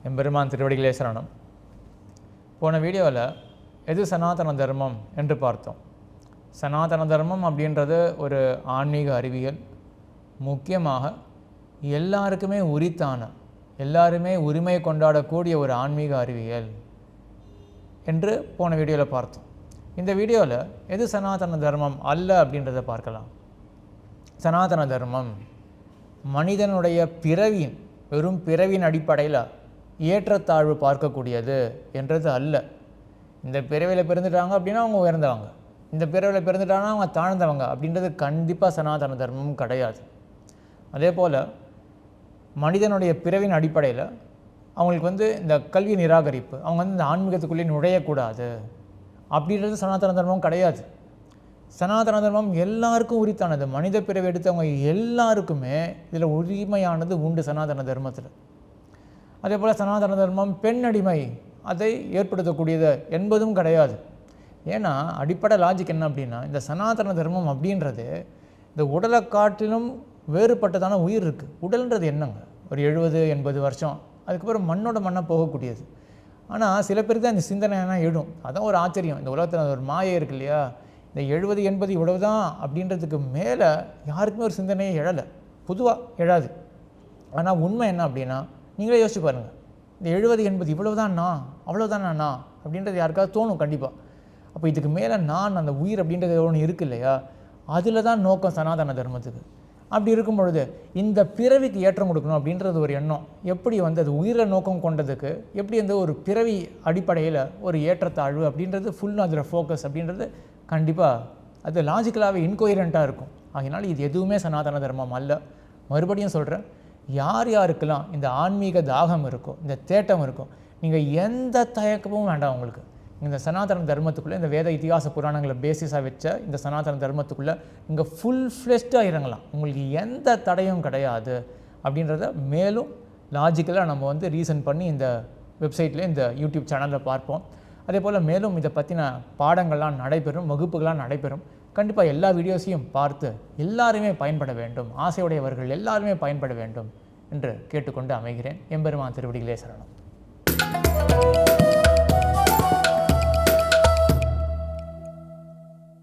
எம்பெருமான் திருவடிகளே சரணம். போன வீடியோவில் எது சனாதன தர்மம் என்று பார்த்தோம். சனாதன தர்மம் அப்படின்றது ஒரு ஆன்மீக அறிவியல், முக்கியமாக எல்லாருக்குமே உரித்தான, எல்லாருமே உரிமை கொண்டாடக்கூடிய ஒரு ஆன்மீக அறிவியல் என்று போன வீடியோவில் பார்த்தோம். இந்த வீடியோவில் எது சனாதன தர்மம் அல்ல அப்படின்றத பார்க்கலாம். சனாதன தர்மம் மனிதனுடைய பிறவியின் வெறும் பிறவின் அடிப்படையில் ஏற்றத்தாழ்வு பார்க்கக்கூடியது என்றது அல்ல. இந்த பிறவியில் பிறந்துட்டாங்க அப்படின்னா அவங்க உயர்ந்தவங்க, இந்த பிறவியில் பிறந்துட்டாங்கன்னா அவங்க தாழ்ந்தவங்க அப்படின்றது கண்டிப்பாக சனாதன தர்மமும் கிடையாது. அதே போல் மனிதனுடைய பிறவின் அடிப்படையில் அவங்களுக்கு இந்த கல்வி நிராகரிப்பு, அவங்க இந்த ஆன்மீகத்துக்குள்ளே நுழையக்கூடாது அப்படின்றது சனாதன தர்மம் கிடையாது. சனாதன தர்மம் எல்லாருக்கும் உரித்தானது. மனித பிறவி எடுத்தவங்க எல்லாருக்குமே இதில் உரிமையானது உண்டு சனாதன தர்மத்தில். அதே போல் சனாதன தர்மம் பெண் அடிமை அதை ஏற்படுத்தக்கூடியது என்பதும் கிடையாது. ஏன்னா அடிப்படை லாஜிக் என்ன அப்படின்னா, இந்த சனாதன தர்மம் அப்படின்றது இந்த உடலை காட்டிலும் வேறுபட்டதான உயிர் இருக்குது. உடல்ன்றது என்னங்க, ஒரு 70-80 வருஷம், அதுக்கப்புறம் மண்ணோட மண்ணை போகக்கூடியது. ஆனால் சில பேருக்கு தான் இந்த சிந்தனை எழும். அதான் ஒரு ஆச்சரியம். இந்த உலகத்தில் ஒரு மாயை இருக்கு இல்லையா, இந்த 70-80 இவ்வளவு தான் அப்படின்றதுக்கு மேலே யாருக்குமே ஒரு சிந்தனையே எழலை, பொதுவாக எழாது. ஆனால் உண்மை என்ன அப்படின்னா, நீங்களே யோசிச்சு பாருங்கள், இந்த 70-80 இவ்வளவு தான்ண்ணா, அவ்வளோதானா அப்படின்றது யாருக்காவது தோணும் கண்டிப்பாக. அப்போ இதுக்கு மேலே நான் அந்த உயிர் அப்படின்றது ஒன்று இருக்குது இல்லையா, அதில் தான் நோக்கம் சனாதன தர்மத்துக்கு. அப்படி இருக்கும் பொழுது இந்த பிறவிக்கு ஏற்றம் கொடுக்கணும் அப்படின்றது ஒரு எண்ணம் எப்படி அது உயிரை நோக்கம் கொண்டதுக்கு எப்படி ஒரு பிறவி அடிப்படையில் ஒரு ஏற்றத்தாழ்வு அப்படின்றது ஃபுல் அதில் ஃபோக்கஸ் அப்படின்றது கண்டிப்பாக அது லாஜிக்கலாகவே இன்கோயரண்ட்டாக இருக்கும். அதனால் இது எதுவுமே சனாதன தர்மம் அல்ல. மறுபடியும் சொல்கிறேன், யார் யாருக்கெல்லாம் இந்த ஆன்மீக தாகம் இருக்கோ, இந்த தேட்டம் இருக்கோ, நீங்கள் எந்த தயக்கமும் வேண்டாம். உங்களுக்கு இந்த சனாதன தர்மத்துக்குள்ளே, இந்த வேத இதிகாச புராணங்களை பேசிஸாக வச்ச இந்த சனாதன தர்மத்துக்குள்ளே நீங்கள் ஃபுல் ஃப்ளெஷ்டாக இறங்கலாம். உங்களுக்கு எந்த தடையும் கிடையாது அப்படின்றத மேலும் லாஜிக்கலாக நம்ம ரீசன் பண்ணி இந்த வெப்சைட்டில், இந்த யூடியூப் சேனலில் பார்ப்போம். அதே போல் மேலும் இதை பற்றின பாடங்கள்லாம் நடைபெறும், வகுப்புகள்லாம் நடைபெறும். கண்டிப்பாக எல்லா வீடியோஸையும் பார்த்து எல்லாருமே பயன்பட வேண்டும், ஆசையுடையவர்கள் எல்லாருமே பயன்பட வேண்டும் என்று கேட்டுக்கொண்டு அமைகிறேன். எம்பெருமான் திருவடிகளே சரணம்.